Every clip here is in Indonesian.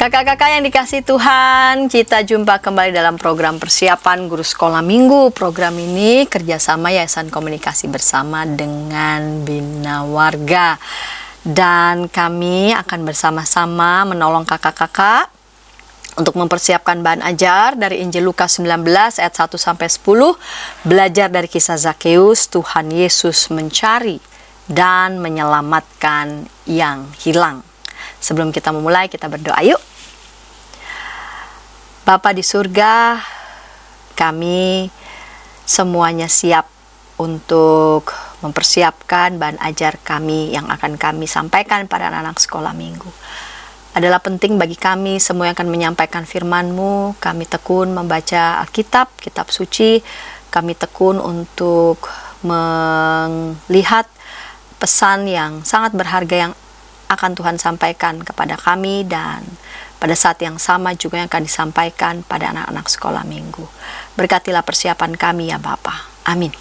Kakak-kakak yang dikasih Tuhan, kita jumpa kembali dalam program persiapan guru sekolah minggu. Program ini kerjasama Yayasan Komunikasi Bersama dengan Bina Warga. Dan kami akan bersama-sama menolong kakak-kakak untuk mempersiapkan bahan ajar dari Injil Lukas 19 ayat 1-10. Belajar dari kisah Zakeus, Tuhan Yesus mencari dan menyelamatkan yang hilang. Sebelum kita memulai, kita berdoa yuk. Bapa di surga, kami semuanya siap untuk mempersiapkan bahan ajar kami yang akan kami sampaikan pada anak-anak sekolah minggu. Adalah penting bagi kami semua yang akan menyampaikan firman-Mu. Kami tekun membaca Alkitab, kitab suci. Kami tekun untuk melihat pesan yang sangat berharga yang akan Tuhan sampaikan kepada kami, dan pada saat yang sama juga yang akan disampaikan pada anak-anak sekolah minggu. Berkatilah persiapan kami ya Bapa. Amin.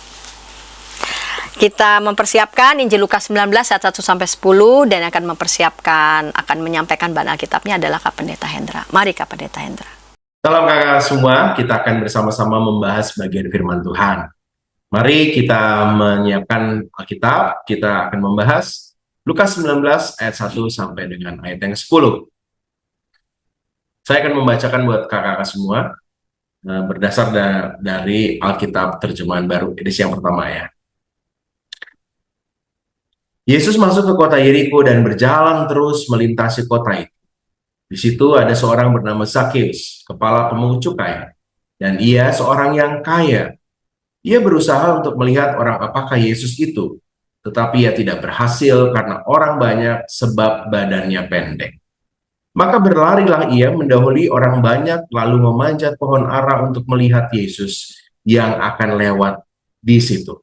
Kita mempersiapkan Injil Lukas 19 ayat 1-10, dan akan menyampaikan bahan Alkitabnya adalah Kak Pendeta Hendra. Mari Kak Pendeta Hendra. Salam kakak semua, kita akan bersama-sama membahas bagian firman Tuhan. Mari kita menyiapkan Alkitab, kita akan membahas Lukas 19 ayat 1 sampai dengan ayat yang 10. Saya akan membacakan buat kakak-kakak semua berdasar dari Alkitab terjemahan baru edisi yang pertama ya. Yesus masuk ke kota Yeriko dan berjalan terus melintasi kota itu. Di situ ada seorang bernama Zakeus, kepala pemungut cukai, dan ia seorang yang kaya. Ia berusaha untuk melihat orang apakah Yesus itu, tetapi ia tidak berhasil karena orang banyak sebab badannya pendek. Maka berlarilah ia mendahului orang banyak, lalu memanjat pohon ara untuk melihat Yesus yang akan lewat di situ.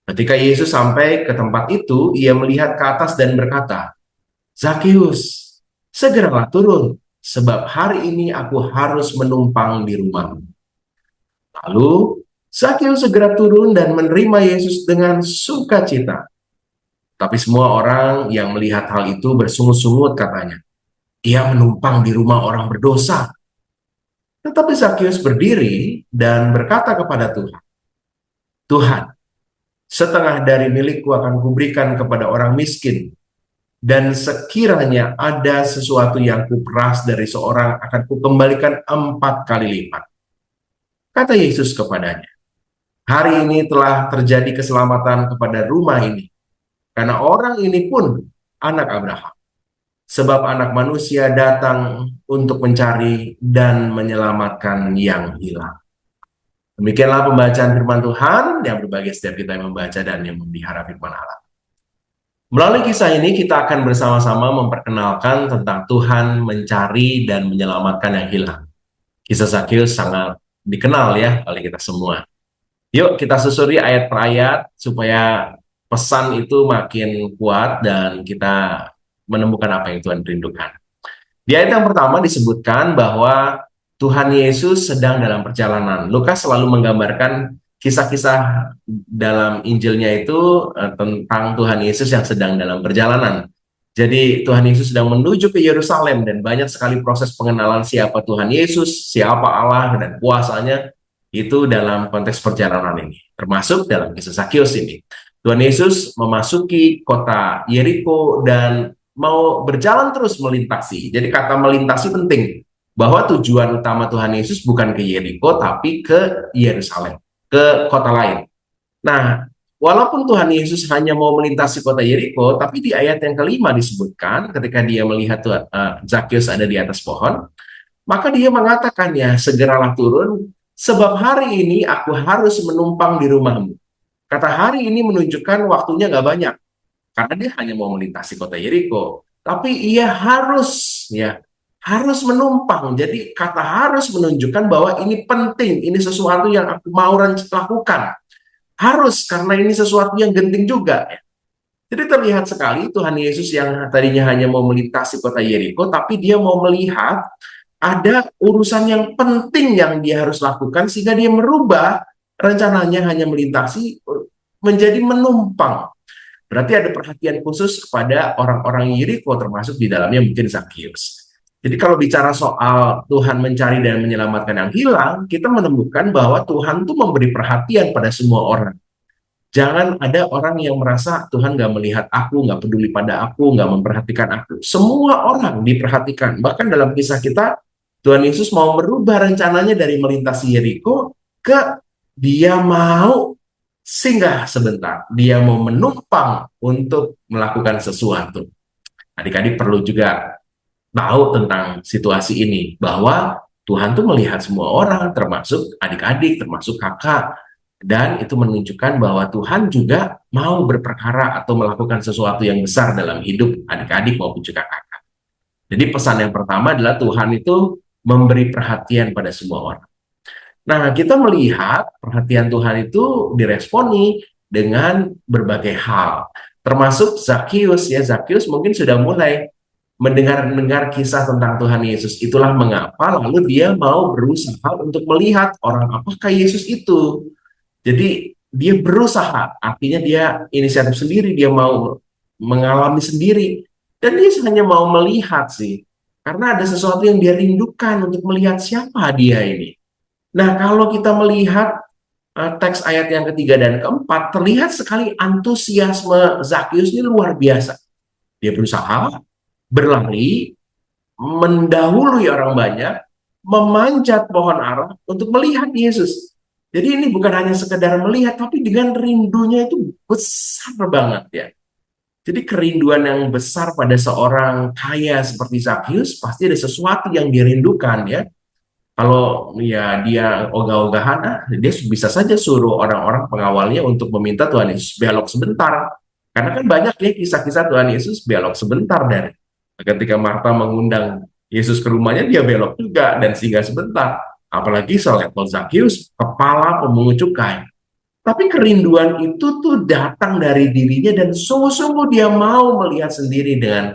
Ketika Yesus sampai ke tempat itu, ia melihat ke atas dan berkata, "Zakeus, segeralah turun, sebab hari ini aku harus menumpang di rumahmu." Lalu Zakeus segera turun dan menerima Yesus dengan sukacita. Tapi semua orang yang melihat hal itu bersungut-sungut katanya, "Ia menumpang di rumah orang berdosa." Tetapi Zakeus berdiri dan berkata kepada Tuhan, "Tuhan, setengah dari milikku akan kuberikan kepada orang miskin, dan sekiranya ada sesuatu yang kuperas dari seorang akan kukembalikan 4 kali lipat." Kata Yesus kepadanya, "Hari ini telah terjadi keselamatan kepada rumah ini, karena orang ini pun anak Abraham. Sebab anak manusia datang untuk mencari dan menyelamatkan yang hilang." Demikianlah pembacaan firman Tuhan yang berbahagia setiap kita yang membaca dan yang memelihara firman Allah. Melalui kisah ini kita akan bersama-sama memperkenalkan tentang Tuhan mencari dan menyelamatkan yang hilang. Kisah Zakeus sangat dikenal ya oleh kita semua. Yuk kita susuri ayat per ayat supaya pesan itu makin kuat dan kita menemukan apa yang Tuhan rindukan. Di ayat yang pertama disebutkan bahwa Tuhan Yesus sedang dalam perjalanan. Lukas selalu menggambarkan kisah-kisah dalam Injilnya itu tentang Tuhan Yesus yang sedang dalam perjalanan. Jadi Tuhan Yesus sedang menuju ke Yerusalem dan banyak sekali proses pengenalan siapa Tuhan Yesus, siapa Allah dan kuasanya itu dalam konteks perjalanan ini. Termasuk dalam kisah Zakeus ini. Tuhan Yesus memasuki kota Yeriko dan mau berjalan terus melintasi. Jadi kata melintasi penting, bahwa tujuan utama Tuhan Yesus bukan ke Yeriko tapi ke Yerusalem, ke kota lain. Nah, walaupun Tuhan Yesus hanya mau melintasi kota Yeriko, tapi di ayat yang kelima disebutkan ketika dia melihat Zakeus ada di atas pohon, maka dia mengatakan ya, "Segeralah turun, sebab hari ini aku harus menumpang di rumahmu." Kata hari ini menunjukkan waktunya gak banyak, karena dia hanya mau melintasi kota Yeriko, tapi ia harus menumpang. Jadi kata harus menunjukkan bahwa ini penting, ini sesuatu yang aku mau lakukan. Harus, karena ini sesuatu yang genting juga. Jadi terlihat sekali Tuhan Yesus yang tadinya hanya mau melintasi kota Yeriko, tapi dia mau melihat ada urusan yang penting yang dia harus lakukan, sehingga dia merubah rencananya hanya melintasi menjadi menumpang. Berarti ada perhatian khusus kepada orang-orang Yeriko, termasuk di dalamnya mungkin Zakeus. Jadi kalau bicara soal Tuhan mencari dan menyelamatkan yang hilang, kita menemukan bahwa Tuhan tuh memberi perhatian pada semua orang. Jangan ada orang yang merasa Tuhan nggak melihat aku, nggak peduli pada aku, nggak memperhatikan aku. Semua orang diperhatikan. Bahkan dalam kisah kita, Tuhan Yesus mau merubah rencananya dari melintasi Yeriko ke dia mau singgah sebentar. Dia mau menumpang untuk melakukan sesuatu. Adik-adik perlu juga tahu tentang situasi ini, bahwa Tuhan tuh melihat semua orang, termasuk adik-adik, termasuk kakak, dan itu menunjukkan bahwa Tuhan juga mau berperkara atau melakukan sesuatu yang besar dalam hidup adik-adik maupun juga kakak. Jadi pesan yang pertama adalah Tuhan itu memberi perhatian pada semua orang. Nah, kita melihat perhatian Tuhan itu diresponi dengan berbagai hal, termasuk Zakheus ya. Zakheus mungkin sudah mulai mendengar kisah tentang Tuhan Yesus. Itulah mengapa lalu dia mau berusaha untuk melihat orang apakah Yesus itu. Jadi dia berusaha, artinya dia inisiatif sendiri, dia mau mengalami sendiri. Dan dia hanya mau melihat sih, karena ada sesuatu yang dia rindukan untuk melihat siapa dia ini. Nah, kalau kita melihat teks ayat yang ketiga dan keempat, terlihat sekali antusiasme Zakheus ini luar biasa. Dia berusaha berlari, mendahului orang banyak, memanjat pohon ara untuk melihat Yesus. Jadi ini bukan hanya sekedar melihat, tapi dengan rindunya itu besar banget ya. Jadi kerinduan yang besar pada seorang kaya seperti Zakheus, pasti ada sesuatu yang dirindukan ya. Kalau ya dia ogah-ogahan, dia bisa saja suruh orang-orang pengawalnya untuk meminta Tuhan Yesus belok sebentar. Karena kan banyak ya kisah-kisah Tuhan Yesus belok sebentar, dari ketika Marta mengundang Yesus ke rumahnya, dia belok juga dan singgah sebentar. Apalagi selevel Zakheus, kepala pemungut cukai. Tapi kerinduan itu tuh datang dari dirinya dan sungguh-sungguh dia mau melihat sendiri dengan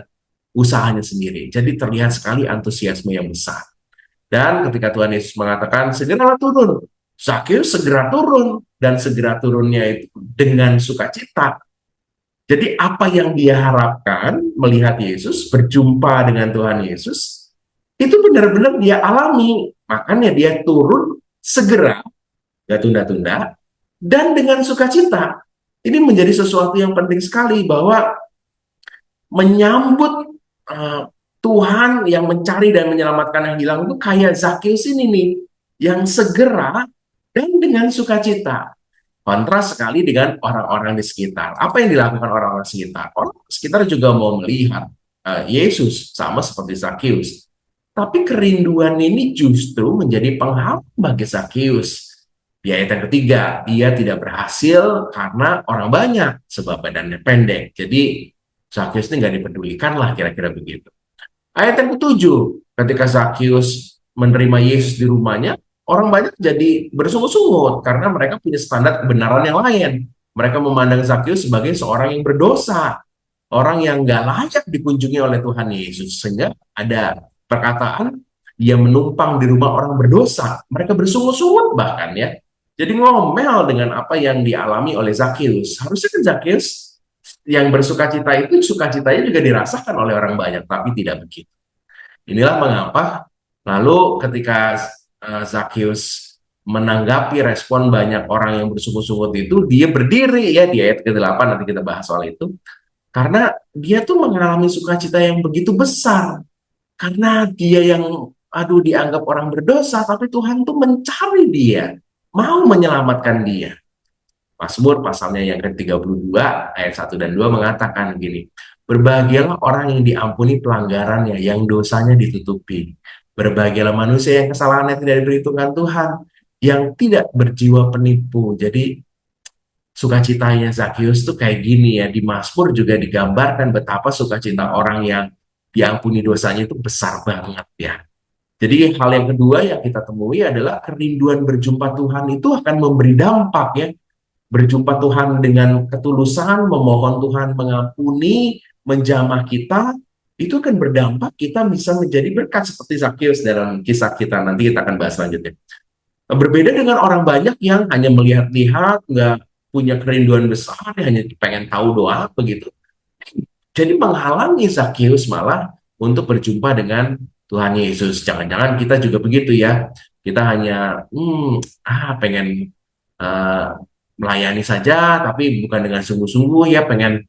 usahanya sendiri. Jadi terlihat sekali antusiasme yang besar. Dan ketika Tuhan Yesus mengatakan, segeralah turun, Zakheus segera turun, dan segera turunnya itu dengan sukacita. Jadi apa yang dia harapkan melihat Yesus, berjumpa dengan Tuhan Yesus, itu benar-benar dia alami. Makanya dia turun segera, gak tunda-tunda, dan dengan sukacita. Ini menjadi sesuatu yang penting sekali, bahwa menyambut Tuhan yang mencari dan menyelamatkan yang hilang itu kayak Zakheus ini nih, yang segera dan dengan sukacita. Kontras sekali dengan orang-orang di sekitar. Apa yang dilakukan orang-orang sekitar? Orang sekitar juga mau melihat Yesus, sama seperti Zakheus. Tapi kerinduan ini justru menjadi penghalang bagi Zakheus. Di ayat yang ketiga, dia tidak berhasil karena orang banyak, sebab badannya pendek. Jadi Zakheus ini nggak dipedulikan lah, kira-kira begitu. Ayat yang ketujuh, ketika Zakheus menerima Yesus di rumahnya, orang banyak jadi bersungut-sungut karena mereka punya standar kebenaran yang lain. Mereka memandang Zakheus sebagai seorang yang berdosa, orang yang nggak layak dikunjungi oleh Tuhan Yesus. Sehingga ada perkataan, dia menumpang di rumah orang berdosa. Mereka bersungut-sungut bahkan ya. Jadi ngomel dengan apa yang dialami oleh Zakheus. Harusnya kan Zakheus yang bersukacita itu, sukacitanya juga dirasakan oleh orang banyak, tapi tidak begitu. Inilah mengapa lalu ketika Zakheus menanggapi respon banyak orang yang bersungut-sungut itu, dia berdiri ya di ayat ke-8, nanti kita bahas soal itu. Karena dia tuh mengalami sukacita yang begitu besar. Karena dia yang dianggap orang berdosa, tapi Tuhan tuh mencari dia, mau menyelamatkan dia. Mazmur pasalnya yang ke-32 ayat 1 dan 2 mengatakan gini, berbahagialah orang yang diampuni pelanggarannya, yang dosanya ditutupi. Berbahagialah manusia yang kesalahannya tidak diperhitungkan Tuhan, yang tidak berjiwa penipu. Jadi sukacitanya Zakheus tuh kayak gini ya. Di Mazmur juga digambarkan betapa sukacita orang yang diampuni dosanya itu besar banget ya. Jadi hal yang kedua yang kita temui adalah kerinduan berjumpa Tuhan itu akan memberi dampak ya. Berjumpa Tuhan dengan ketulusan, memohon Tuhan mengampuni, menjamah kita, itu akan berdampak kita bisa menjadi berkat seperti Zakheus dalam kisah kita. Nanti kita akan bahas selanjutnya. Berbeda dengan orang banyak yang hanya melihat-lihat, nggak punya kerinduan besar, hanya pengen tahu doa begitu. Jadi menghalangi Zakheus malah untuk berjumpa dengan Tuhan Yesus. Jangan-jangan kita juga begitu ya. Kita hanya pengen eh, melayani saja, tapi bukan dengan sungguh-sungguh ya, pengen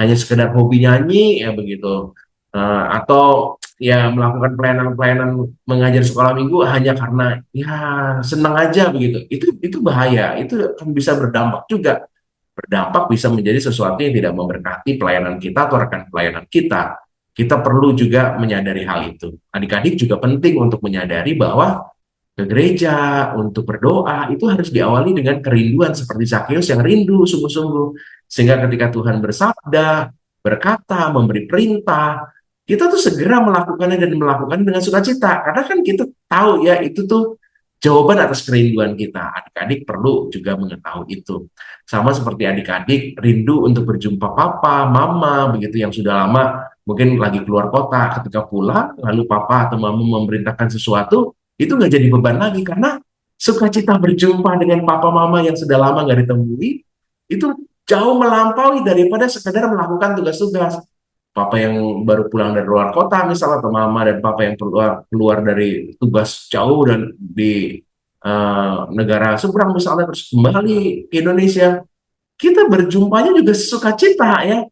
hanya sekedar hobi nyanyi ya begitu. Atau ya melakukan pelayanan-pelayanan mengajar sekolah minggu hanya karena ya senang aja begitu. Itu bahaya. Itu akan bisa berdampak juga. Berdampak bisa menjadi sesuatu yang tidak memberkati pelayanan kita atau rekan pelayanan kita. Kita perlu juga menyadari hal itu. Adik-adik juga penting untuk menyadari bahwa ke gereja untuk berdoa itu harus diawali dengan kerinduan seperti Zakeus yang rindu sungguh-sungguh. Sehingga ketika Tuhan bersabda, berkata, memberi perintah, kita tuh segera melakukannya dan melakukannya dengan sukacita. Karena kan kita tahu ya itu tuh jawaban atas kerinduan kita. Adik-adik perlu juga mengetahui itu. Sama seperti adik-adik rindu untuk berjumpa papa, mama, begitu yang sudah lama mungkin lagi keluar kota. Ketika pulang, lalu papa atau mama memerintahkan sesuatu, itu nggak jadi beban lagi karena sukacita berjumpa dengan papa mama yang sudah lama nggak ditemui, itu jauh melampaui daripada sekedar melakukan tugas-tugas. Papa yang baru pulang dari luar kota misalnya, atau mama dan papa yang keluar keluar dari tugas jauh dan di negara seberang misalnya terus kembali ke Indonesia, kita berjumpanya juga sukacita ya.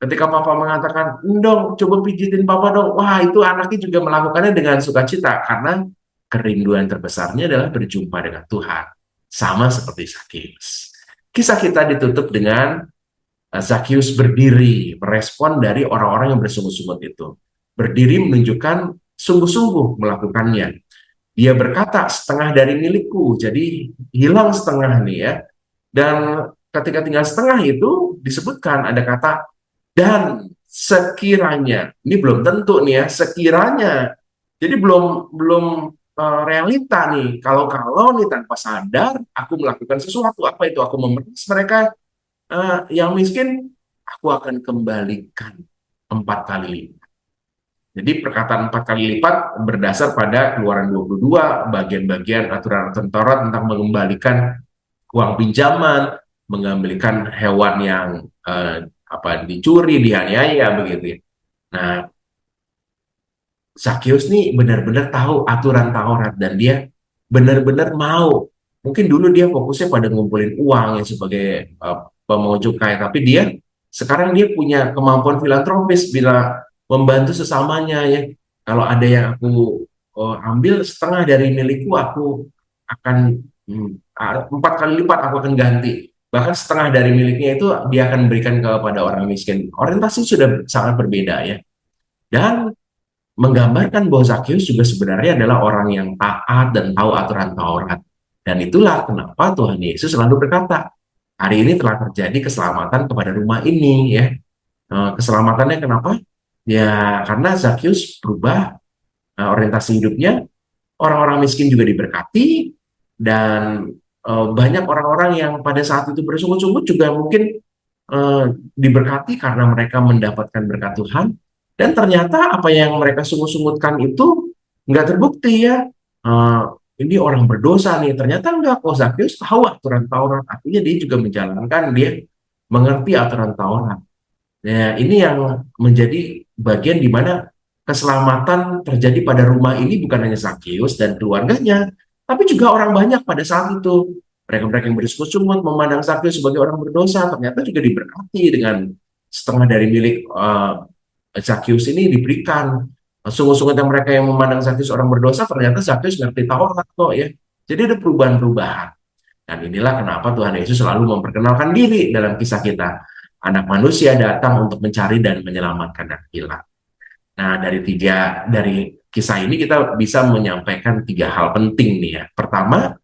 Ketika papa mengatakan, dong coba pijitin papa dong, wah itu anaknya juga melakukannya dengan sukacita karena kerinduan terbesarnya adalah berjumpa dengan Tuhan. Sama seperti Zakeus. Kisah kita ditutup dengan Zakeus berdiri, merespon dari orang-orang yang bersungguh-sungguh itu. Berdiri menunjukkan sungguh-sungguh melakukannya. Dia berkata, setengah dari milikku, jadi hilang setengah nih ya. Dan ketika tinggal setengah itu disebutkan ada kata, dan sekiranya, ini belum tentu nih ya, sekiranya. Jadi belum belum realita nih. Kalau nih tanpa sadar aku melakukan sesuatu, apa itu aku memeras mereka yang miskin, aku akan kembalikan 4 kali lipat. Jadi perkataan 4 kali lipat berdasar pada Keluaran 22, bagian-bagian aturan-aturan Taurat tentang mengembalikan uang pinjaman, mengembalikan hewan yang dicuri, dianiaya begitu ya. Nah, Zakeus nih benar-benar tahu aturan Taurat dan dia benar-benar mau. Mungkin dulu dia fokusnya pada ngumpulin uang ya sebagai pemungut cukai, tapi dia sekarang dia punya kemampuan filantropis bila membantu sesamanya ya. Kalau ada yang aku ambil setengah dari milikku, aku akan 4 kali lipat aku akan ganti. Bahkan setengah dari miliknya itu dia akan berikan kepada orang miskin. Orientasi sudah sangat berbeda ya. Dan menggambarkan bahwa Zakeus juga sebenarnya adalah orang yang taat dan tahu aturan Taurat. Dan itulah kenapa Tuhan Yesus selalu berkata, hari ini telah terjadi keselamatan kepada rumah ini ya. Keselamatannya kenapa? Ya karena Zakeus berubah orientasi hidupnya, orang-orang miskin juga diberkati, dan banyak orang-orang yang pada saat itu bersungguh-sungguh juga mungkin eh, diberkati karena mereka mendapatkan berkat Tuhan. Dan ternyata apa yang mereka sungguh-sungguhkan itu nggak terbukti ya. Eh, ini orang berdosa nih, ternyata enggak kok. Zakeus tahu aturan Taurat, artinya dia juga menjalankan, dia mengerti aturan Taurat. Ya, ini yang menjadi bagian di mana keselamatan terjadi pada rumah ini bukan hanya Zakeus dan keluarganya, tapi juga orang banyak pada saat itu. Mereka-mereka yang bersungguh-sungguh memandang Zakeus sebagai orang berdosa, ternyata juga diberkati dengan setengah dari milik Zakeus ini diberikan. Sungguh-sungguh mereka yang memandang Zakeus orang berdosa, ternyata Zakeus ngerti Taurat kok ya. Jadi ada perubahan-perubahan. Dan inilah kenapa Tuhan Yesus selalu memperkenalkan diri dalam kisah kita. Anak manusia datang untuk mencari dan menyelamatkan yang hilang. Nah, dari kisah ini kita bisa menyampaikan 3 hal penting nih ya. Pertama,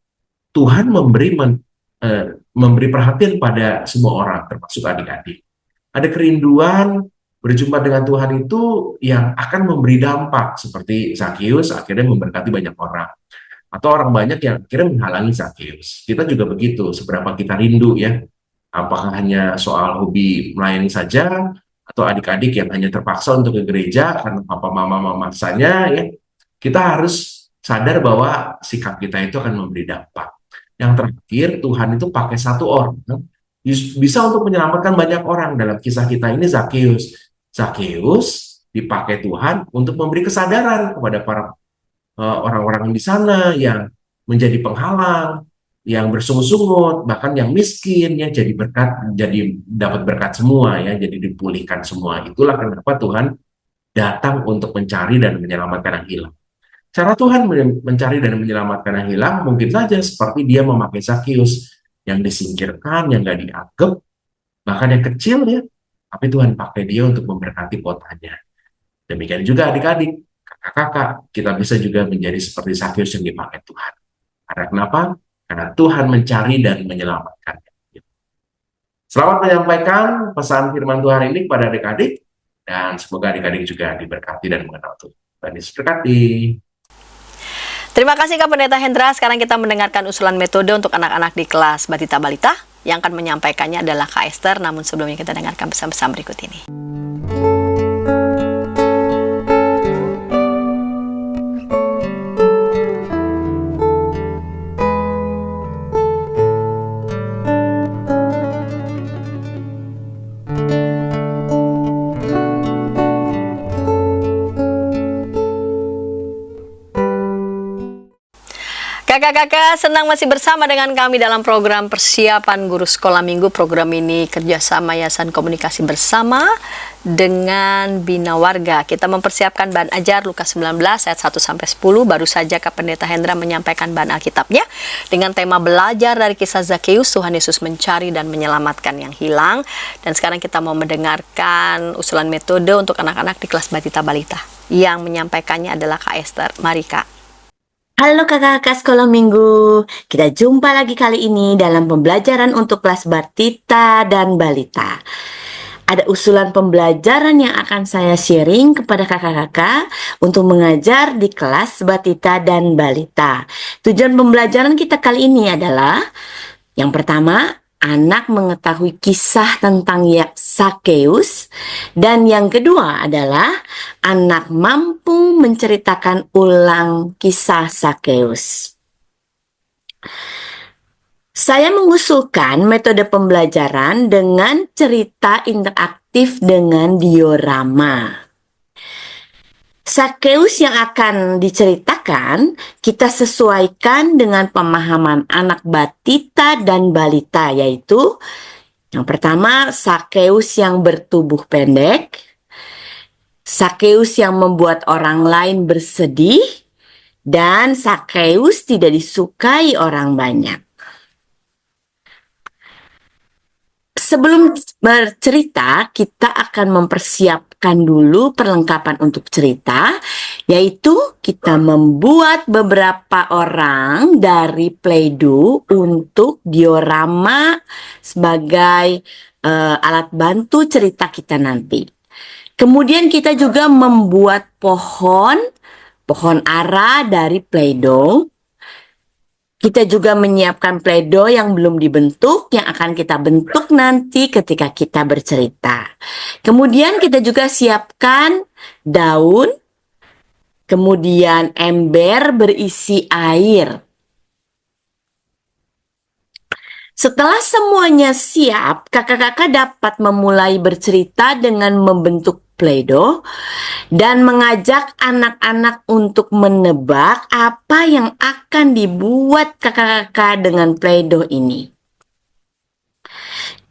Tuhan memberi perhatian pada semua orang, termasuk adik-adik. Ada kerinduan berjumpa dengan Tuhan itu yang akan memberi dampak, seperti Zakeus akhirnya memberkati banyak orang. Atau orang banyak yang akhirnya menghalangi Zakeus. Kita juga begitu, seberapa kita rindu ya. Apakah hanya soal hobi melayani saja, atau adik-adik yang hanya terpaksa untuk ke gereja karena papa mama memaksanya ya. Kita harus sadar bahwa sikap kita itu akan memberi dampak. Yang terakhir, Tuhan itu pakai satu orang bisa untuk menyelamatkan banyak orang. Dalam kisah kita ini Zakeus. Zakeus dipakai Tuhan untuk memberi kesadaran kepada para orang-orang di sana yang menjadi penghalang, yang bersungut-sungut, bahkan yang miskin, ya jadi berkat, jadi dapat berkat semua, ya jadi dipulihkan semua. Itulah kenapa Tuhan datang untuk mencari dan menyelamatkan yang hilang. Cara Tuhan mencari dan menyelamatkan yang hilang mungkin saja seperti dia memakai Zakius yang disingkirkan, yang gak dianggap, bahkan yang kecil ya, tapi Tuhan pakai dia untuk memberkati kotanya. Demikian juga adik-adik, kakak-kakak, kita bisa juga menjadi seperti Zakius yang dipakai Tuhan. Karena kenapa? Karena Tuhan mencari dan menyelamatkan. Selamat menyampaikan pesan firman Tuhan ini kepada adik-adik, dan semoga adik-adik juga diberkati dan mengenal Tuhan. Tuhan Yesus berkati. Terima kasih Kak Pendeta Hendra. Sekarang kita mendengarkan usulan metode untuk anak-anak di kelas Batita Balita. Yang akan menyampaikannya adalah Kak Esther, namun sebelumnya kita dengarkan pesan-pesan berikut ini. Kakak-kakak, senang masih bersama dengan kami dalam program persiapan guru sekolah minggu. Program ini kerjasama Yayasan Komunikasi Bersama dengan Bina Warga. Kita mempersiapkan bahan ajar Lukas 19 ayat 1-10. Baru saja Kak Pendeta Hendra menyampaikan bahan Alkitabnya dengan tema belajar dari kisah Zakius, Tuhan Yesus mencari dan menyelamatkan yang hilang. Dan sekarang kita mau mendengarkan usulan metode untuk anak-anak di kelas Batita Balita. Yang menyampaikannya adalah Kak Esther. Mari Kak. Halo kakak-kakak sekolah minggu, kita jumpa lagi kali ini dalam pembelajaran untuk kelas Batita dan Balita. Ada usulan pembelajaran yang akan saya sharing kepada kakak-kakak untuk mengajar di kelas Batita dan Balita. Tujuan pembelajaran kita kali ini adalah yang pertama, anak mengetahui kisah tentang Zakius, dan yang kedua adalah anak mampu menceritakan ulang kisah Zakius. Saya mengusulkan metode pembelajaran dengan cerita interaktif dengan diorama. Zakius yang akan diceritakan kita sesuaikan dengan pemahaman anak Batita dan Balita, yaitu yang pertama, Zakius yang bertubuh pendek, Zakius yang membuat orang lain bersedih, dan Zakius tidak disukai orang banyak. Sebelum bercerita, kita akan mempersiapkan dulu perlengkapan untuk cerita, yaitu kita membuat beberapa orang dari Play-Doh untuk diorama sebagai alat bantu cerita kita nanti. Kemudian kita juga membuat pohon ara dari Play-Doh. Kita juga menyiapkan Play-Doh yang belum dibentuk, yang akan kita bentuk nanti ketika kita bercerita. Kemudian kita juga siapkan daun, kemudian ember berisi air. Setelah semuanya siap, kakak-kakak dapat memulai bercerita dengan membentuk Play-Doh dan mengajak anak-anak untuk menebak apa yang akan dibuat kakak-kakak dengan Play-Doh ini.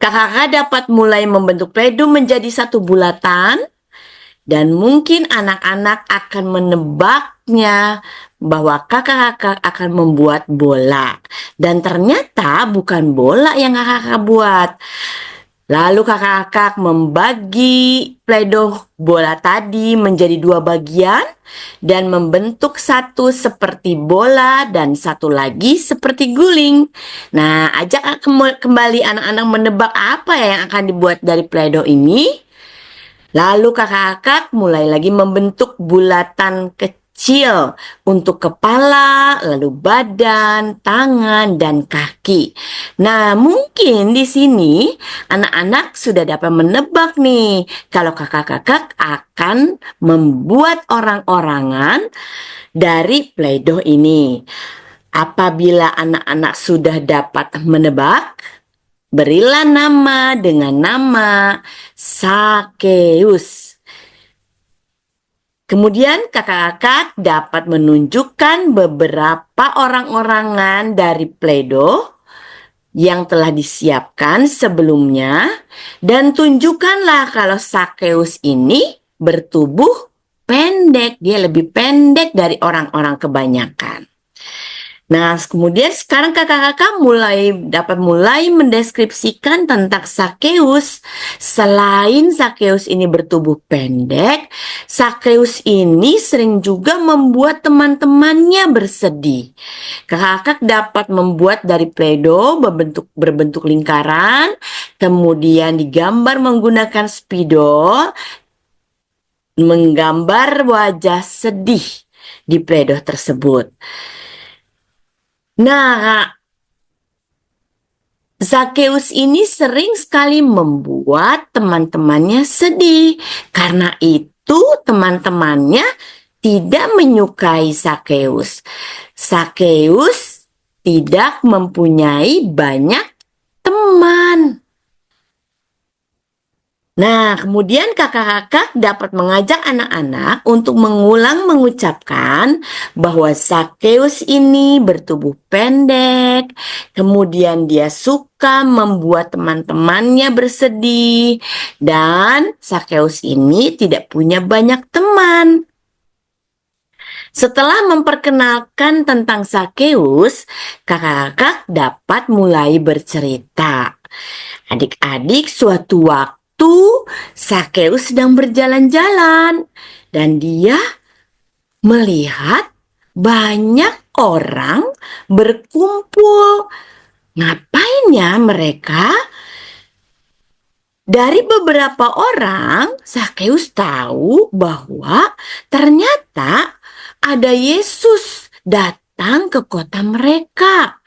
Kakak-kakak dapat mulai membentuk Play-Doh menjadi satu bulatan, dan mungkin anak-anak akan menebaknya bahwa kakak-kakak akan membuat bola. Dan ternyata bukan bola yang kakak-kakak buat. Lalu kakak-kakak membagi Play-Doh bola tadi menjadi dua bagian dan membentuk satu seperti bola dan satu lagi seperti guling. Nah, ajak kembali anak-anak menebak apa yang akan dibuat dari Play-Doh ini. Lalu kakak-kakak mulai lagi membentuk bulatan kecil untuk kepala, lalu badan, tangan, dan kaki. Nah, mungkin di sini anak-anak sudah dapat menebak nih kalau kakak-kakak akan membuat orang-orangan dari Play-Doh ini. Apabila anak-anak sudah dapat menebak, berilah nama dengan nama Zakius. Kemudian kakak-kakak dapat menunjukkan beberapa orang-orangan dari Play-Doh yang telah disiapkan sebelumnya dan tunjukkanlah kalau Sakeus ini bertubuh pendek, dia lebih pendek dari orang-orang kebanyakan. Nah, kemudian sekarang kakak-kakak dapat mulai mendeskripsikan tentang Sakeus. Selain Sakeus ini bertubuh pendek, Sakeus ini sering juga membuat teman-temannya bersedih. Kakak-kakak dapat membuat dari Play-Doh berbentuk lingkaran, kemudian digambar menggunakan spidol, menggambar wajah sedih di Play-Doh tersebut. Nah, Sakeus ini sering sekali membuat teman-temannya sedih. Karena itu teman-temannya tidak menyukai Sakeus. Sakeus tidak mempunyai banyak teman. Nah, kemudian kakak-kakak dapat mengajak anak-anak untuk mengulang mengucapkan bahwa Sakeus ini bertubuh pendek, kemudian dia suka membuat teman-temannya bersedih, dan Sakeus ini tidak punya banyak teman. Setelah memperkenalkan tentang Sakeus, kakak-kakak dapat mulai bercerita. Adik-adik, suatu waktu Sakeus sedang berjalan-jalan dan dia melihat banyak orang berkumpul. Ngapain ya mereka? Dari beberapa orang, Sakeus tahu bahwa ternyata ada Yesus datang ke kota mereka.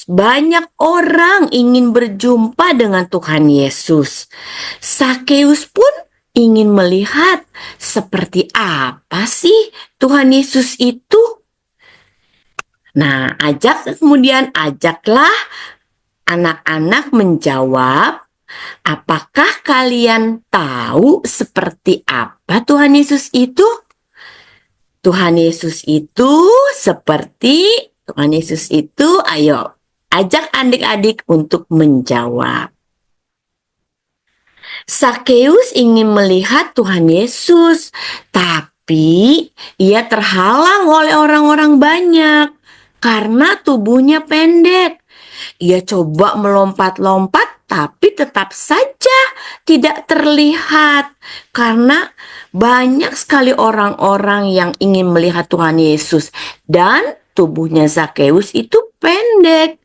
Banyak orang ingin berjumpa dengan Tuhan Yesus. Sakeus pun ingin melihat seperti apa sih Tuhan Yesus itu. Nah, ajaklah anak-anak menjawab, apakah kalian tahu seperti apa Tuhan Yesus itu? Tuhan Yesus itu seperti Tuhan Yesus itu, ayo ajak adik-adik untuk menjawab. Sakeus ingin melihat Tuhan Yesus, tapi ia terhalang oleh orang-orang banyak karena tubuhnya pendek. Ia coba melompat-lompat, tapi tetap saja tidak terlihat karena banyak sekali orang-orang yang ingin melihat Tuhan Yesus dan tubuhnya Sakeus itu pendek.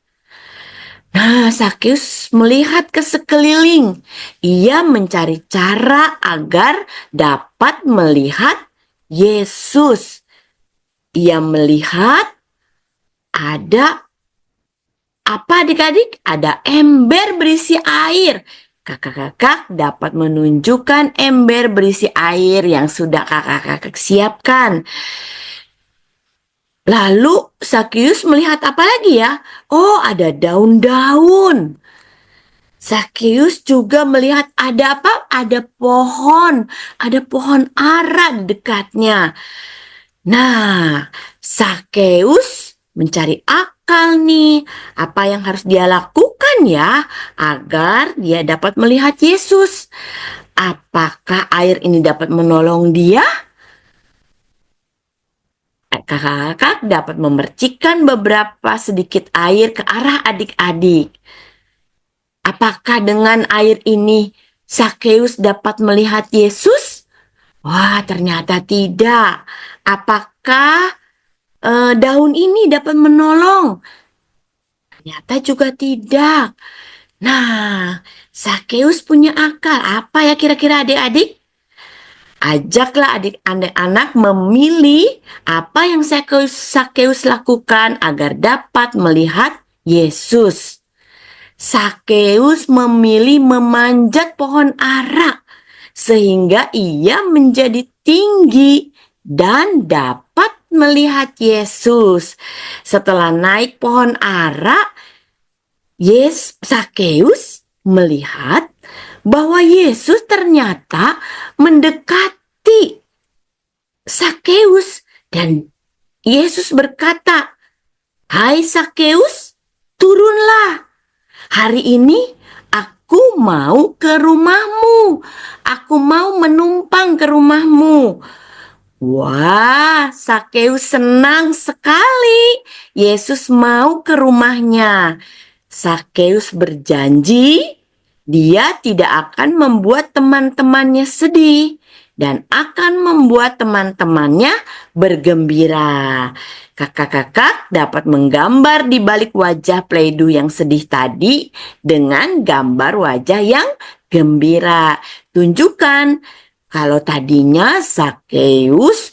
Nah, Sakeus melihat ke sekeliling. Ia mencari cara agar dapat melihat Yesus. Ia melihat ada apa adik-adik? Ada ember berisi air. Kakak-kakak dapat menunjukkan ember berisi air yang sudah kakak-kakak siapkan. Lalu Sakeus melihat apa lagi ya? Oh, ada daun-daun. Sakeus juga melihat ada apa? Ada pohon ara di dekatnya. Nah, Sakeus mencari akal nih. Apa yang harus dia lakukan ya agar dia dapat melihat Yesus? Apakah air ini dapat menolong dia? Kakak-kakak dapat memercikkan beberapa sedikit air ke arah adik-adik. Apakah dengan air ini Sakeus dapat melihat Yesus? Wah, ternyata tidak. Apakah daun ini dapat menolong? Ternyata juga tidak. Nah, Sakeus punya akal. Apa ya kira-kira adik-adik? Ajaklah adik-anak memilih apa yang Sakeus lakukan agar dapat melihat Yesus. Sakeus memilih memanjat pohon ara sehingga ia menjadi tinggi dan dapat melihat Yesus. Setelah naik pohon ara, Sakeus melihat bahwa Yesus ternyata mendekati. Sakeus. Dan Yesus berkata, "Hai Sakeus, turunlah. Hari ini aku mau ke rumahmu. Aku mau menumpang ke rumahmu." Wah, Sakeus senang sekali. Yesus mau ke rumahnya. Sakeus berjanji dia tidak akan membuat teman-temannya sedih dan akan membuat teman-temannya bergembira. Kakak-kakak dapat menggambar di balik wajah Pleidu yang sedih tadi dengan gambar wajah yang gembira. Tunjukkan kalau tadinya Sakeus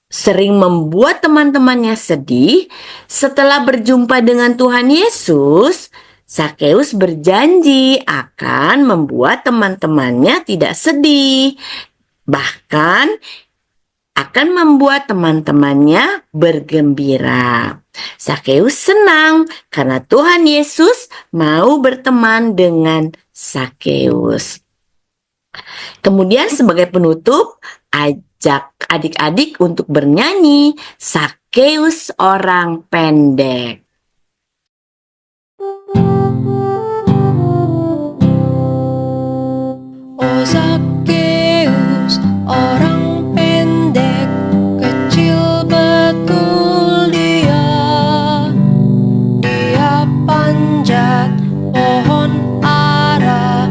sering membuat teman-temannya sedih, setelah berjumpa dengan Tuhan Yesus, Sakeus berjanji akan membuat teman-temannya tidak sedih, bahkan akan membuat teman-temannya bergembira. Sakeus senang karena Tuhan Yesus mau berteman dengan Sakeus. Kemudian sebagai penutup, ajak adik-adik untuk bernyanyi Sakeus orang pendek. Oh Sakeus, orang pendek, kecil betul dia. Dia panjat pohon ara,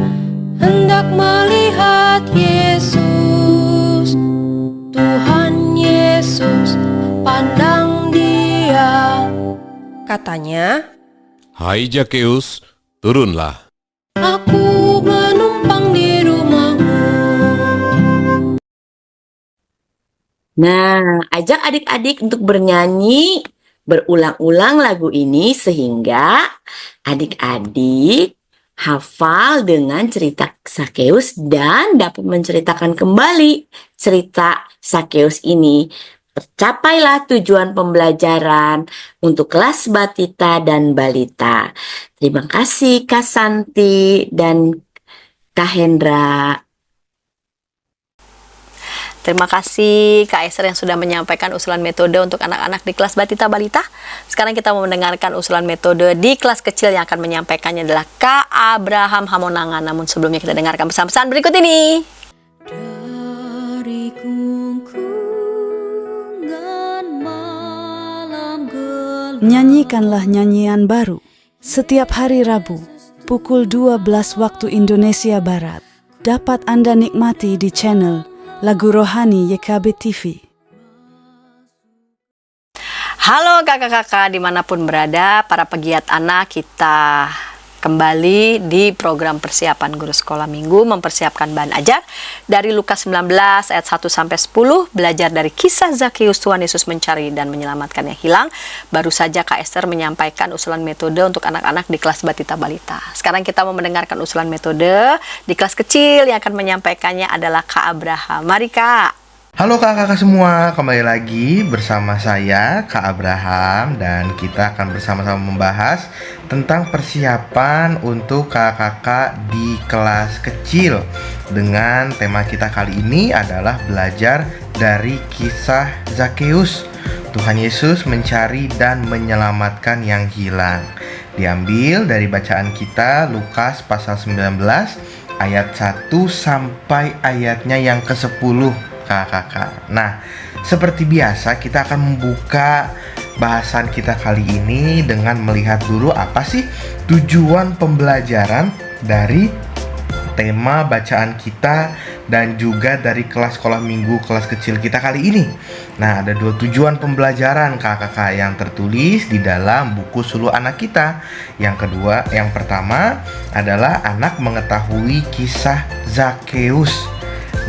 hendak melihat Yesus. Tuhan Yesus pandang dia, katanya, Hai Zakeus, turunlah. "Aku menumpang di rumahmu." Nah, ajak adik-adik untuk bernyanyi berulang-ulang lagu ini sehingga adik-adik hafal dengan cerita Sakeus dan dapat menceritakan kembali cerita Sakeus ini. Tercapailah tujuan pembelajaran untuk kelas Batita dan Balita. Terima kasih Kak Santi dan Kak Hendra. Terima kasih Kak Esther yang sudah menyampaikan usulan metode untuk anak-anak di kelas Batita Balita. Sekarang kita mau mendengarkan usulan metode di kelas kecil yang akan menyampaikannya adalah Kak Abraham Hamonangan. Namun sebelumnya kita dengarkan pesan-pesan berikut ini. Dari gungkungan malam gelap, Nyanyikanlah nyanyian baru setiap hari Rabu pukul 12 waktu Indonesia Barat. Dapat Anda nikmati di channel Lagu Rohani YKB TV. Halo kakak-kakak dimanapun berada, para pegiat anak, kita kembali di program persiapan guru sekolah minggu mempersiapkan bahan ajar dari Lukas 19 ayat 1 sampai 10, belajar dari kisah Zakeus Tuhan Yesus mencari dan menyelamatkan yang hilang. Baru saja Kak Esther menyampaikan usulan metode untuk anak-anak di kelas Batita Balita. Sekarang kita mau mendengarkan usulan metode di kelas kecil yang akan menyampaikannya adalah Kak Abraham. Mari Kak. Halo kakak-kakak semua, kembali lagi bersama saya Kak Abraham dan kita akan bersama-sama membahas tentang persiapan untuk kakak-kakak di kelas kecil. Dengan tema kita kali ini adalah belajar dari kisah Zakeus. Tuhan Yesus mencari dan menyelamatkan yang hilang. Diambil dari bacaan kita Lukas pasal 19 ayat 1 sampai ayatnya yang ke-10. Kakak-kakak. Nah, seperti biasa kita akan membuka bahasan kita kali ini dengan melihat dulu apa sih tujuan pembelajaran dari tema bacaan kita dan juga dari kelas sekolah minggu kelas kecil kita kali ini. Nah, ada dua tujuan pembelajaran kakak-kakak yang tertulis di dalam buku suluh anak kita. Yang pertama adalah anak mengetahui kisah Zakeus.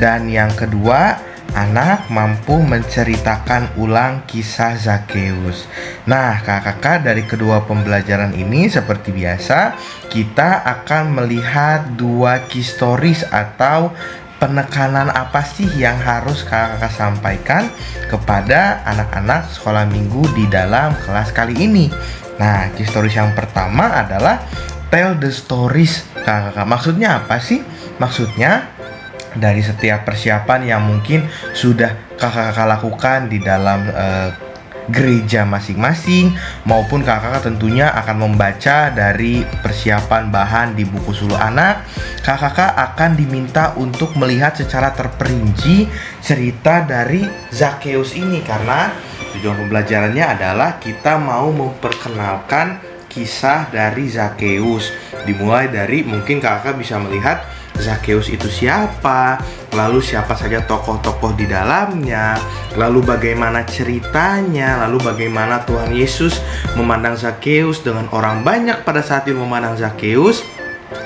Dan yang kedua, anak mampu menceritakan ulang kisah Zakeus. Nah, kakak-kakak, dari kedua pembelajaran ini seperti biasa kita akan melihat dua key stories atau penekanan apa sih yang harus kakak-kakak sampaikan kepada anak-anak sekolah minggu di dalam kelas kali ini. Nah, key stories yang pertama adalah tell the stories kakak-kakak. Maksudnya apa sih? Maksudnya dari setiap persiapan yang mungkin sudah kakak-kakak lakukan di dalam gereja masing-masing, maupun kakak-kakak tentunya akan membaca dari persiapan bahan di buku Suluh Anak. Kakak-kakak akan diminta untuk melihat secara terperinci cerita dari Zakeus ini, karena tujuan pembelajarannya adalah kita mau memperkenalkan kisah dari Zakeus. Dimulai dari mungkin kakak bisa melihat Zakeus itu siapa, lalu siapa saja tokoh-tokoh di dalamnya, lalu bagaimana ceritanya, lalu bagaimana Tuhan Yesus memandang Zakeus dengan orang banyak pada saat itu memandang Zakeus,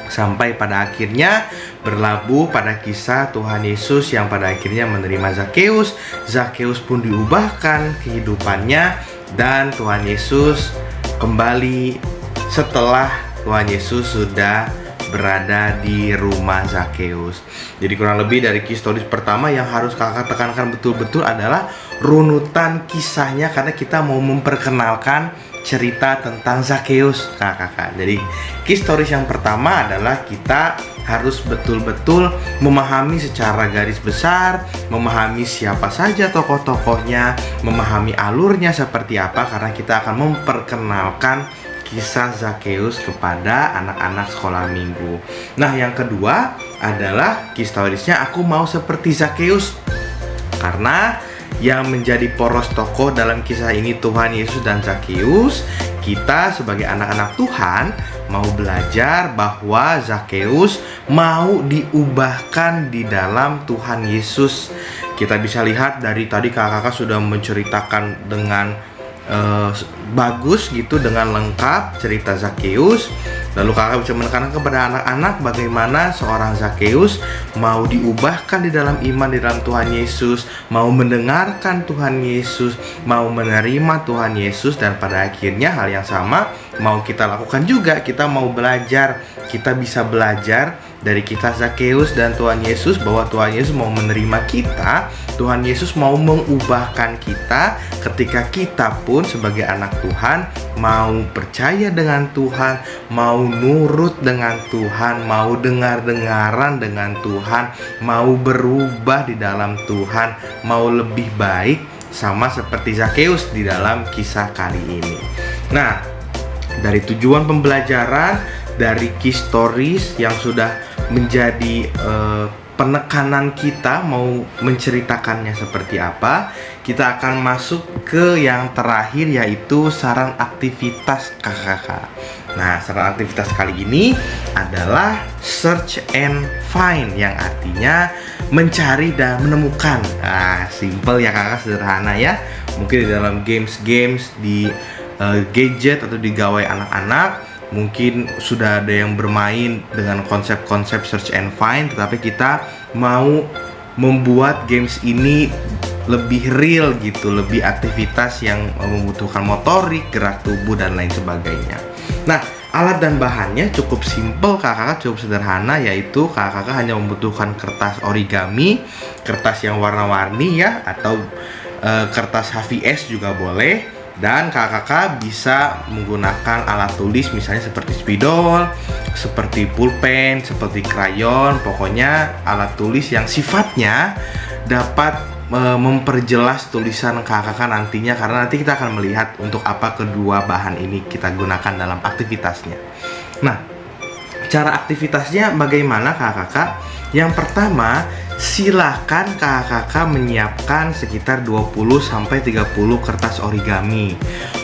sampai pada akhirnya berlabuh pada kisah Tuhan Yesus yang pada akhirnya menerima Zakeus. Zakeus pun diubahkan kehidupannya, dan Tuhan Yesus kembali setelah Tuhan Yesus sudah berada di rumah Zakeus. Jadi kurang lebih dari kisah historis pertama yang harus kakak tekankan betul-betul adalah runutan kisahnya, karena kita mau memperkenalkan cerita tentang Zakeus kakak-kakak. Jadi kisah historis yang pertama adalah kita harus betul-betul memahami secara garis besar, memahami siapa saja tokoh-tokohnya, memahami alurnya seperti apa, karena kita akan memperkenalkan kisah Zakeus kepada anak-anak sekolah minggu. Nah, yang kedua adalah kisah historisnya aku mau seperti Zakeus, karena yang menjadi poros tokoh dalam kisah ini Tuhan Yesus dan Zakeus. Kita sebagai anak-anak Tuhan mau belajar bahwa Zakeus mau diubahkan di dalam Tuhan Yesus. Kita bisa lihat dari tadi kakak-kakak sudah menceritakan dengan bagus gitu, dengan lengkap cerita Zakeus. Lalu kakak bisa menekankan kepada anak-anak bagaimana seorang Zakeus mau diubahkan di dalam iman di dalam Tuhan Yesus, mau mendengarkan Tuhan Yesus, mau menerima Tuhan Yesus, dan pada akhirnya hal yang sama mau kita lakukan juga. Kita mau belajar, kita bisa belajar dari kisah Zakeus dan Tuhan Yesus, bahwa Tuhan Yesus mau menerima kita, Tuhan Yesus mau mengubahkan kita ketika kita pun sebagai anak Tuhan mau percaya dengan Tuhan, mau nurut dengan Tuhan, mau dengar-dengaran dengan Tuhan, mau berubah di dalam Tuhan, mau lebih baik sama seperti Zakeus di dalam kisah kali ini. Nah, dari tujuan pembelajaran, dari kisah historis yang sudah menjadi penekanan kita mau menceritakannya seperti apa, kita akan masuk ke yang terakhir, yaitu saran aktivitas kakak-kakak. Nah, saran aktivitas kali ini adalah search and find, yang artinya mencari dan menemukan. Simple ya kakak, sederhana ya. Mungkin di dalam games-games, di gadget atau di gawai anak-anak, mungkin sudah ada yang bermain dengan konsep-konsep search and find, tetapi kita mau membuat games ini lebih real gitu, lebih aktivitas yang membutuhkan motorik, gerak tubuh, dan lain sebagainya. Nah, alat dan bahannya cukup simple kakak-kakak, cukup sederhana, yaitu kakak-kakak hanya membutuhkan kertas origami, kertas yang warna-warni ya, atau kertas HVS juga boleh. Dan kakak-kakak bisa menggunakan alat tulis misalnya seperti spidol, seperti pulpen, seperti krayon. Pokoknya alat tulis yang sifatnya dapat memperjelas tulisan kakak-kakak nantinya, karena nanti kita akan melihat untuk apa kedua bahan ini kita gunakan dalam aktivitasnya. Nah, cara aktivitasnya bagaimana kakak-kakak? Yang pertama, silahkan kakak-kakak menyiapkan sekitar 20-30 kertas origami.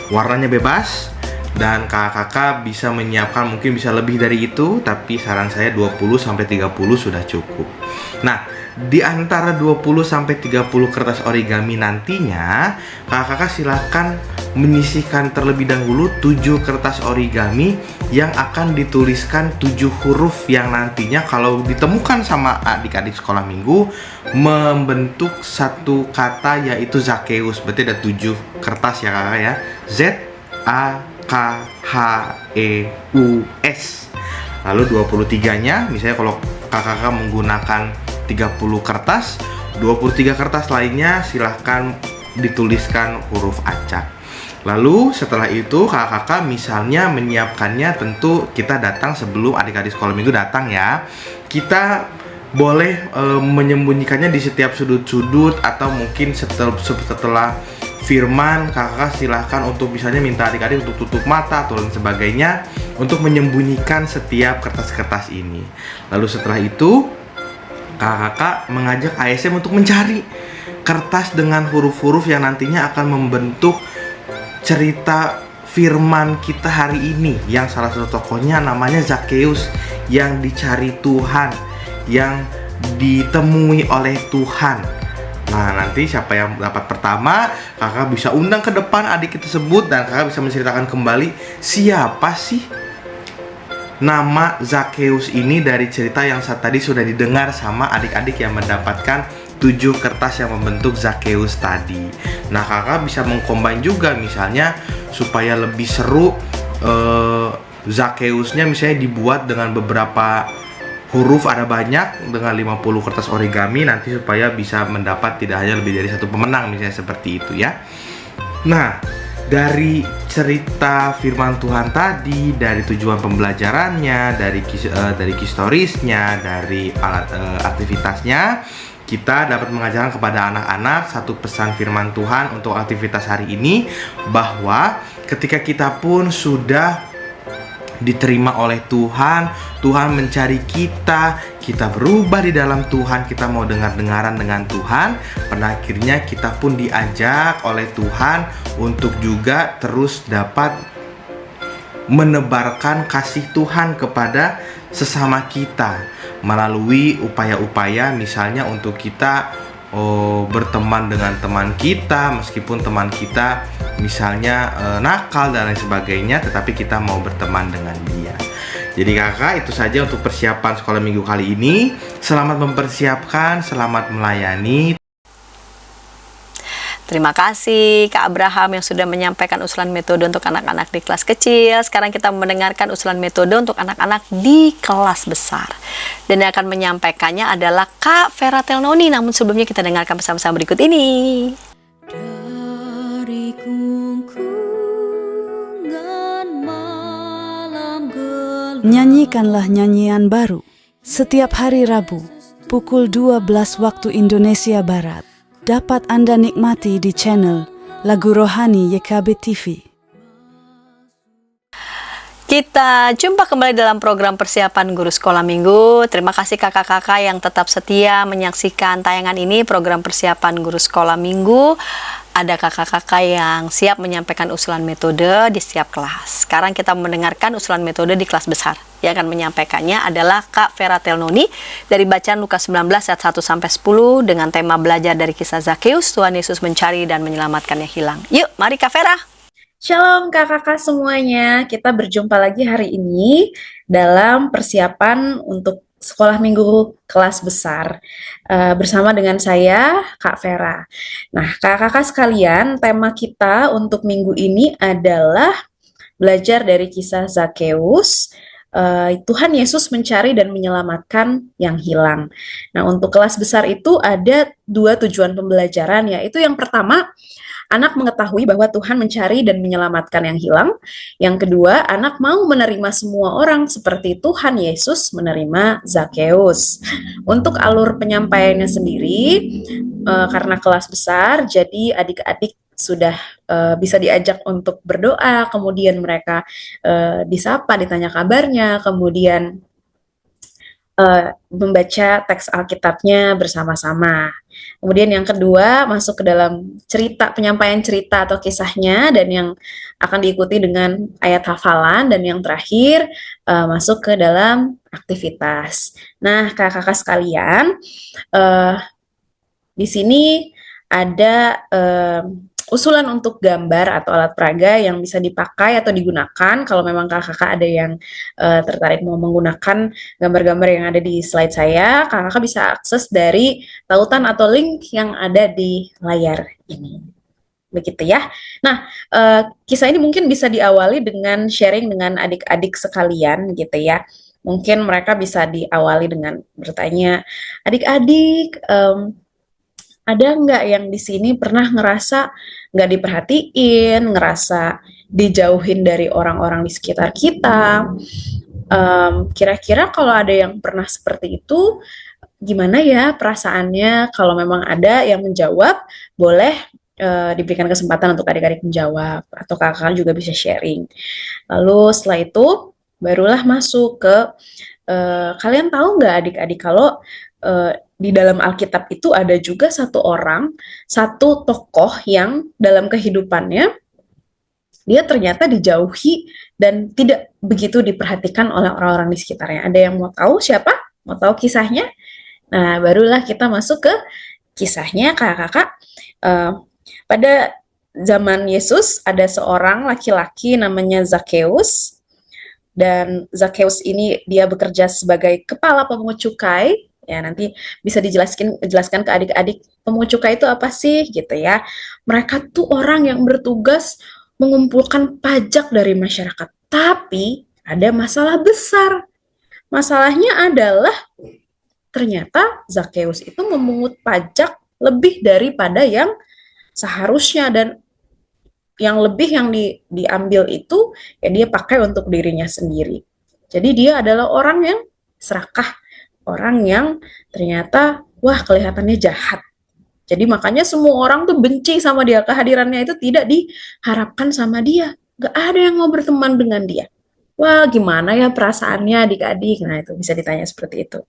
Warnanya bebas, dan kakak-kakak bisa menyiapkan mungkin bisa lebih dari itu, tapi saran saya 20-30 sudah cukup. Nah, di antara 20-30 kertas origami nantinya, kakak-kakak silahkan menyisihkan terlebih dahulu 7 kertas origami yang akan dituliskan 7 huruf yang nantinya kalau ditemukan sama adik-adik sekolah minggu membentuk satu kata, yaitu Zakeus. Berarti ada 7 kertas ya kakak ya. Z-A-K-H-E-U-S. Lalu 23-nya, misalnya kalau kakak-kakak menggunakan 30 kertas, 23 kertas lainnya silahkan dituliskan huruf acak. Lalu setelah itu kakak-kakak misalnya menyiapkannya, tentu kita datang sebelum adik-adik sekolah minggu datang ya. Kita boleh menyembunyikannya di setiap sudut-sudut, atau mungkin setelah firman kakak silahkan untuk misalnya minta adik-adik untuk tutup mata atau lain sebagainya untuk menyembunyikan setiap kertas-kertas ini. Lalu setelah itu kakak mengajak ASM untuk mencari kertas dengan huruf-huruf yang nantinya akan membentuk cerita firman kita hari ini, yang salah satu tokohnya namanya Zakheus, yang dicari Tuhan, yang ditemui oleh Tuhan. Nah, nanti siapa yang dapat pertama, kakak bisa undang ke depan adik tersebut dan kakak bisa menceritakan kembali siapa sih nama Zakheus ini dari cerita yang tadi sudah didengar sama adik-adik yang mendapatkan 7 kertas yang membentuk Zakheus tadi. Nah, kakak bisa mengcombine juga, misalnya supaya lebih seru, Zakheusnya misalnya dibuat dengan beberapa huruf, ada banyak, dengan 50 kertas origami, nanti supaya bisa mendapat tidak hanya lebih dari satu pemenang, misalnya seperti itu ya. Nah, dari cerita firman Tuhan tadi, dari tujuan pembelajarannya, dari historisnya, dari aktivitasnya, kita dapat mengajarkan kepada anak-anak satu pesan firman Tuhan untuk aktivitas hari ini, bahwa ketika kita pun sudah diterima oleh Tuhan, Tuhan mencari kita berubah di dalam Tuhan, kita mau dengar-dengaran dengan Tuhan, pada akhirnya kita pun diajak oleh Tuhan untuk juga terus dapat menebarkan kasih Tuhan kepada sesama kita melalui upaya-upaya, misalnya untuk kita berteman dengan teman kita, meskipun teman kita misalnya nakal dan lain sebagainya, tetapi kita mau berteman dengan dia. Jadi kakak, itu saja untuk persiapan sekolah minggu kali ini. Selamat mempersiapkan, selamat melayani. Terima kasih Kak Abraham yang sudah menyampaikan usulan metode untuk anak-anak di kelas kecil. Sekarang kita mendengarkan usulan metode untuk anak-anak di kelas besar. Dan yang akan menyampaikannya adalah Kak Vera Telnoni. Namun sebelumnya kita dengarkan bersama-sama berikut ini. Dari gungkungan malam gelap, Nyanyikanlah nyanyian baru setiap hari Rabu pukul 12 waktu Indonesia Barat. Dapat Anda nikmati di channel Lagu Rohani YKB TV. Kita jumpa kembali dalam program persiapan guru sekolah minggu. Terima kasih kakak-kakak yang tetap setia menyaksikan tayangan ini, program persiapan guru sekolah minggu. Ada kakak-kakak yang siap menyampaikan usulan metode di setiap kelas. Sekarang kita mendengarkan usulan metode di kelas besar. Yang akan menyampaikannya adalah Kak Vera Telnoni dari bacaan Lukas 19 ayat 1-10 dengan tema belajar dari kisah Zakheus, Tuhan Yesus mencari dan menyelamatkan yang hilang. Yuk, mari Kak Vera. Shalom kakak-kakak semuanya, kita berjumpa lagi hari ini dalam persiapan untuk sekolah minggu kelas besar bersama dengan saya, Kak Vera. Nah, kakak-kakak sekalian, tema kita untuk minggu ini adalah belajar dari kisah Zakheus, Tuhan Yesus mencari dan menyelamatkan yang hilang. Nah, untuk kelas besar itu ada 2 tujuan pembelajaran, yaitu yang pertama, anak mengetahui bahwa Tuhan mencari dan menyelamatkan yang hilang. Yang kedua, anak mau menerima semua orang seperti Tuhan Yesus menerima Zakheus. Untuk alur penyampaiannya sendiri, karena kelas besar, jadi adik-adik sudah bisa diajak untuk berdoa, kemudian mereka disapa, ditanya kabarnya, kemudian membaca teks Alkitabnya bersama-sama. Kemudian yang kedua, masuk ke dalam penyampaian cerita atau kisahnya, dan yang akan diikuti dengan ayat hafalan, dan yang terakhir masuk ke dalam aktivitas. Nah, kakak-kakak sekalian, di sini ada usulan untuk gambar atau alat peraga yang bisa dipakai atau digunakan. Kalau memang kakak-kakak ada yang tertarik mau menggunakan gambar-gambar yang ada di slide saya, kakak-kakak bisa akses dari tautan atau link yang ada di layar ini. Begitu ya. Nah, kisah ini mungkin bisa diawali dengan sharing dengan adik-adik sekalian gitu ya. Mungkin mereka bisa diawali dengan bertanya, adik-adik, ada nggak yang di sini pernah ngerasa nggak diperhatiin, ngerasa dijauhin dari orang-orang di sekitar kita? Kira-kira kalau ada yang pernah seperti itu, gimana ya perasaannya? Kalau memang ada yang menjawab, boleh diberikan kesempatan untuk adik-adik menjawab, atau kakak juga bisa sharing. Lalu setelah itu barulah masuk ke kalian tahu nggak adik-adik kalau di dalam Alkitab itu ada juga satu orang, satu tokoh yang dalam kehidupannya dia ternyata dijauhi dan tidak begitu diperhatikan oleh orang-orang di sekitarnya. Ada yang mau tahu siapa? Mau tahu kisahnya? Nah, barulah kita masuk ke kisahnya kakak-kakak. Pada zaman Yesus ada seorang laki-laki namanya Zakeus, dan Zakeus ini dia bekerja sebagai kepala pemungut cukai. Ya, nanti bisa dijelaskan ke adik-adik pemungut cukai itu apa sih gitu ya. Mereka tuh orang yang bertugas mengumpulkan pajak dari masyarakat. Tapi ada masalah besar. Masalahnya adalah ternyata Zakeus itu memungut pajak lebih daripada yang seharusnya, dan yang lebih yang diambil itu ya dia pakai untuk dirinya sendiri. Jadi dia adalah orang yang serakah, orang yang ternyata wah kelihatannya jahat. Jadi makanya semua orang tuh benci sama dia, kehadirannya itu tidak diharapkan sama dia. Gak ada yang mau berteman dengan dia. Wah gimana ya perasaannya adik-adik? Nah itu bisa ditanya seperti itu.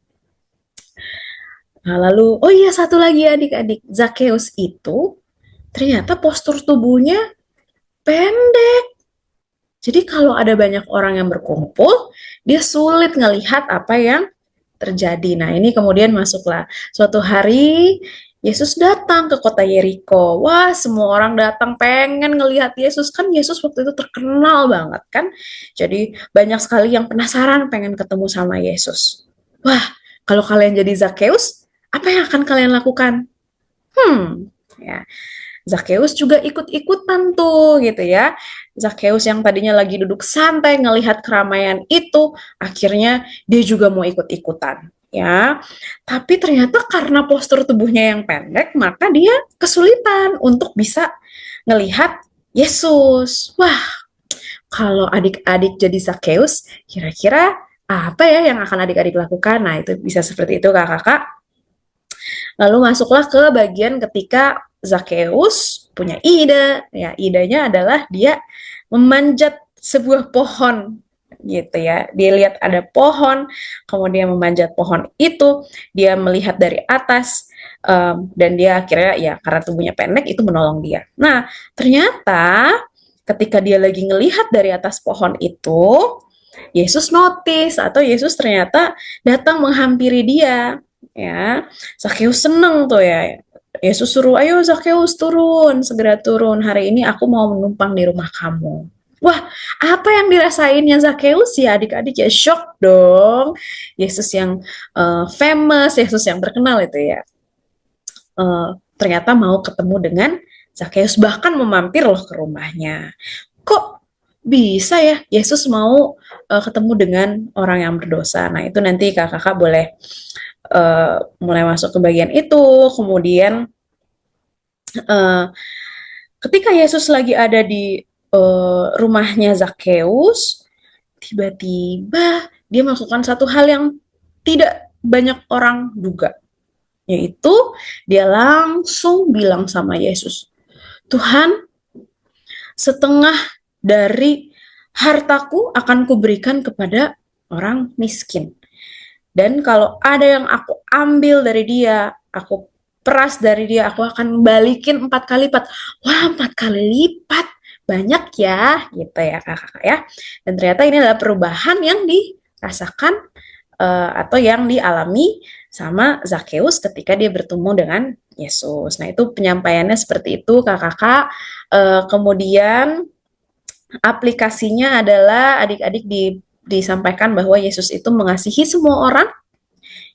Nah lalu, oh iya satu lagi adik-adik, Zakeus itu ternyata postur tubuhnya pendek. Jadi kalau ada banyak orang yang berkumpul, dia sulit ngelihat apa yang terjadi. Nah ini kemudian masuklah suatu hari Yesus datang ke kota Yeriko. Wah, semua orang datang pengen ngelihat Yesus. Kan Yesus waktu itu terkenal banget kan. Jadi banyak sekali yang penasaran pengen ketemu sama Yesus. Wah, kalau kalian jadi Zakeus, apa yang akan kalian lakukan? Ya. Zakeus juga ikut-ikutan tuh gitu ya. Zakeus yang tadinya lagi duduk santai ngelihat keramaian itu, akhirnya dia juga mau ikut-ikutan. Ya, tapi ternyata karena postur tubuhnya yang pendek, maka dia kesulitan untuk bisa ngelihat Yesus. Wah, kalau adik-adik jadi Zakeus, kira-kira apa ya yang akan adik-adik lakukan? Nah, itu bisa seperti itu kakak-kakak. Lalu masuklah ke bagian ketika Zakeus punya ide. Ya, idenya adalah dia memanjat sebuah pohon gitu ya. Dia lihat ada pohon, kemudian memanjat pohon itu, dia melihat dari atas, dan dia akhirnya ya karena tubuhnya pendek itu menolong dia. Nah, ternyata ketika dia lagi ngelihat dari atas pohon itu, Yesus notice atau Yesus ternyata datang menghampiri dia. Ya, Zakeus seneng tuh ya. Yesus suruh, ayo Zakeus turun, segera turun. Hari ini aku mau menumpang di rumah kamu. Wah, apa yang dirasainnya Zakeus ya adik-adik ya, shock dong. Yesus yang famous, Yesus yang terkenal itu ya. Ternyata mau ketemu dengan Zakeus, bahkan memampir loh ke rumahnya. Kok bisa ya Yesus mau ketemu dengan orang yang berdosa? Nah itu nanti kakak-kakak boleh mulai masuk ke bagian itu. Kemudian ketika Yesus lagi ada di rumahnya Zakeus, tiba-tiba dia melakukan satu hal yang tidak banyak orang duga, yaitu dia langsung bilang sama Yesus, Tuhan, setengah dari hartaku akan kuberikan kepada orang miskin. Dan kalau ada yang aku ambil dari dia, aku peras dari dia, aku akan balikin 4 kali lipat. Wah, 4 kali lipat. Banyak ya, gitu ya kakak ya. Dan ternyata ini adalah perubahan yang dirasakan atau yang dialami sama Zakeus ketika dia bertemu dengan Yesus. Nah itu penyampaiannya seperti itu kakak-kakak. Kemudian aplikasinya adalah adik-adik disampaikan bahwa Yesus itu mengasihi semua orang.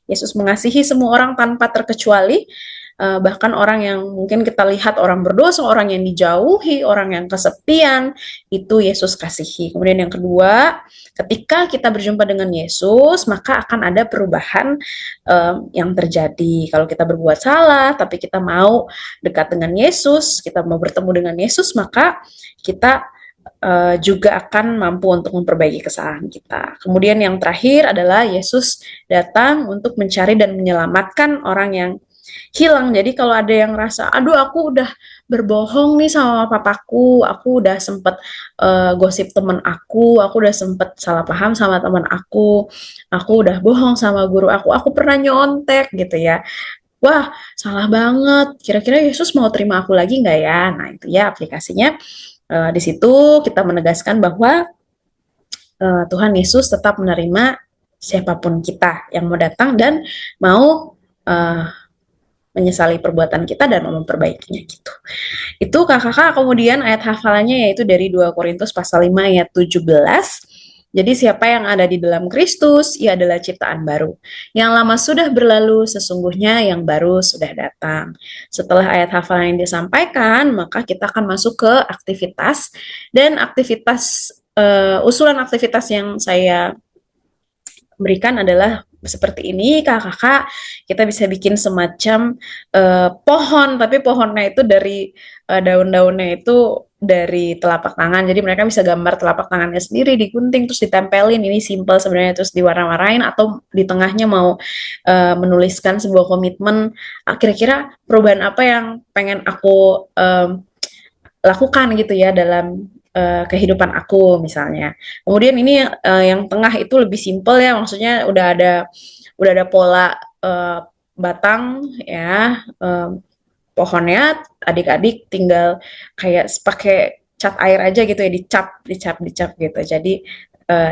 Yesus mengasihi semua orang tanpa terkecuali. Bahkan orang yang mungkin kita lihat orang berdosa, orang yang dijauhi, orang yang kesepian, itu Yesus kasihi. Kemudian yang kedua, ketika kita berjumpa dengan Yesus, maka akan ada perubahan yang terjadi. Kalau kita berbuat salah, tapi kita mau dekat dengan Yesus, kita mau bertemu dengan Yesus, maka kita juga akan mampu untuk memperbaiki kesalahan kita. Kemudian yang terakhir adalah Yesus datang untuk mencari dan menyelamatkan orang yang hilang. Jadi kalau ada yang rasa, aduh aku udah berbohong nih sama papaku, aku udah sempet gosip temen aku udah sempet salah paham sama temen aku udah bohong sama guru aku pernah nyontek gitu ya. Wah, salah banget. Kira-kira Yesus mau terima aku lagi nggak ya? Nah, itu ya aplikasinya. Di situ kita menegaskan bahwa Tuhan Yesus tetap menerima siapapun kita yang mau datang dan mau menyesali perbuatan kita dan mau memperbaikinya gitu. Itu kakak kemudian ayat hafalannya yaitu dari 2 Korintus pasal 5 ayat 17. Jadi siapa yang ada di dalam Kristus, ia adalah ciptaan baru. Yang lama sudah berlalu, sesungguhnya yang baru sudah datang. Setelah ayat hafalan yang disampaikan, maka kita akan masuk ke aktivitas. Dan usulan aktivitas yang saya berikan adalah seperti ini, kakak kita bisa bikin semacam pohon, tapi pohonnya itu dari daun-daunnya itu dari telapak tangan, jadi mereka bisa gambar telapak tangannya sendiri, digunting terus ditempelin. Ini simple sebenarnya, terus diwarna-warnain, atau di tengahnya mau menuliskan sebuah komitmen, kira-kira perubahan apa yang pengen aku lakukan gitu ya dalam kehidupan aku misalnya. Kemudian ini yang tengah itu lebih simple ya, maksudnya udah ada pola batang ya, pohonnya, adik-adik tinggal kayak pakai cat air aja gitu ya, dicap gitu. Jadi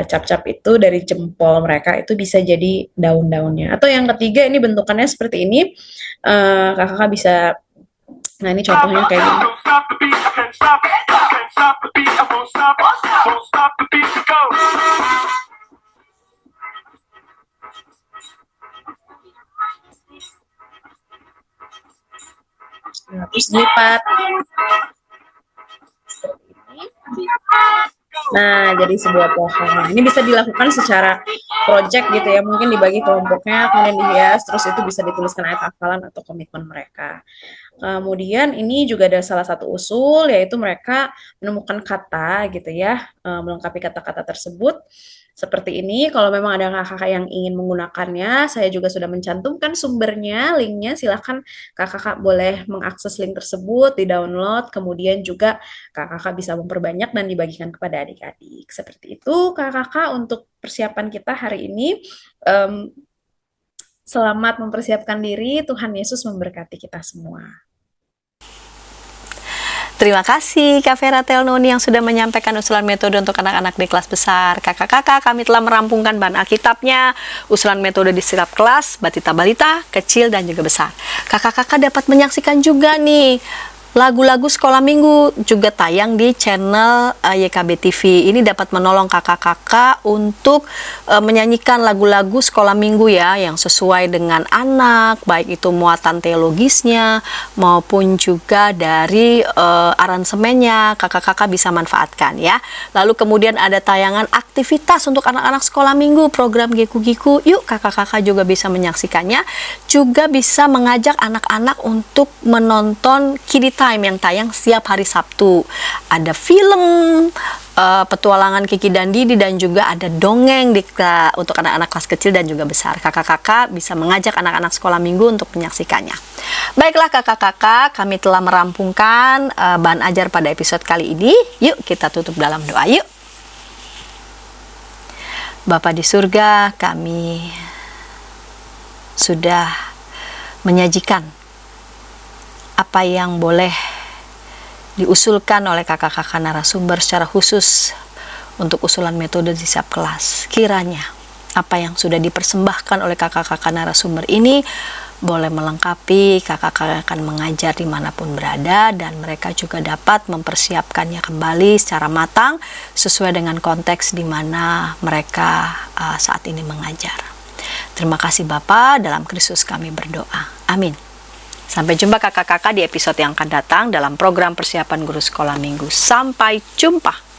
cap-cap itu dari jempol mereka itu bisa jadi daun-daunnya. Atau yang ketiga, ini bentukannya seperti ini, kakak bisa. Nah, ini contohnya kayak gini. Nah, terus dilipat. Nah, jadi sebuah pohon. Ini bisa dilakukan secara project gitu ya, mungkin dibagi kelompoknya, kemudian dihias, terus itu bisa dituliskan ayat hafalan atau komitmen mereka. Kemudian ini juga ada salah satu usul, yaitu mereka menemukan kata gitu ya, melengkapi kata-kata tersebut. Seperti ini, kalau memang ada kakak-kakak yang ingin menggunakannya, saya juga sudah mencantumkan sumbernya, linknya, silahkan kakak-kakak boleh mengakses link tersebut, di-download, kemudian juga kakak-kakak bisa memperbanyak dan dibagikan kepada adik-adik. Seperti itu kakak-kakak untuk persiapan kita hari ini. Selamat mempersiapkan diri, Tuhan Yesus memberkati kita semua. Terima kasih Kak Vera Telnoni yang sudah menyampaikan usulan metode untuk anak-anak di kelas besar. Kakak-kakak, kami telah merampungkan bahan Alkitabnya, usulan metode di setiap kelas, batita balita, kecil dan juga besar. Kakak-kakak dapat menyaksikan juga nih lagu-lagu sekolah minggu juga tayang di channel YKB TV. Ini dapat menolong kakak-kakak untuk menyanyikan lagu-lagu sekolah minggu ya, yang sesuai dengan anak, baik itu muatan teologisnya maupun juga dari aransemennya. Kakak-kakak bisa manfaatkan ya. Lalu kemudian ada tayangan aktivitas untuk anak-anak sekolah minggu, program Giku-Giku. Yuk kakak-kakak juga bisa menyaksikannya. Juga bisa mengajak anak-anak untuk menonton Kids Time yang tayang setiap hari Sabtu. Ada film petualangan Kiki dan Didi, dan juga ada dongeng untuk anak-anak kelas kecil dan juga besar. Kakak-kakak bisa mengajak anak-anak sekolah minggu untuk menyaksikannya. Baiklah kakak-kakak, kami telah merampungkan bahan ajar pada episode kali ini. Yuk kita tutup dalam doa yuk. Bapa di surga, kami sudah menyajikan apa yang boleh diusulkan oleh kakak-kakak narasumber secara khusus untuk usulan metode di setiap kelas. Kiranya apa yang sudah dipersembahkan oleh kakak-kakak narasumber ini boleh melengkapi kakak-kakak akan mengajar dimanapun berada, dan mereka juga dapat mempersiapkannya kembali secara matang sesuai dengan konteks di mana mereka saat ini mengajar. Terima kasih Bapa, dalam Kristus kami berdoa. Amin. Sampai jumpa kakak-kakak di episode yang akan datang dalam program persiapan guru sekolah minggu. Sampai jumpa.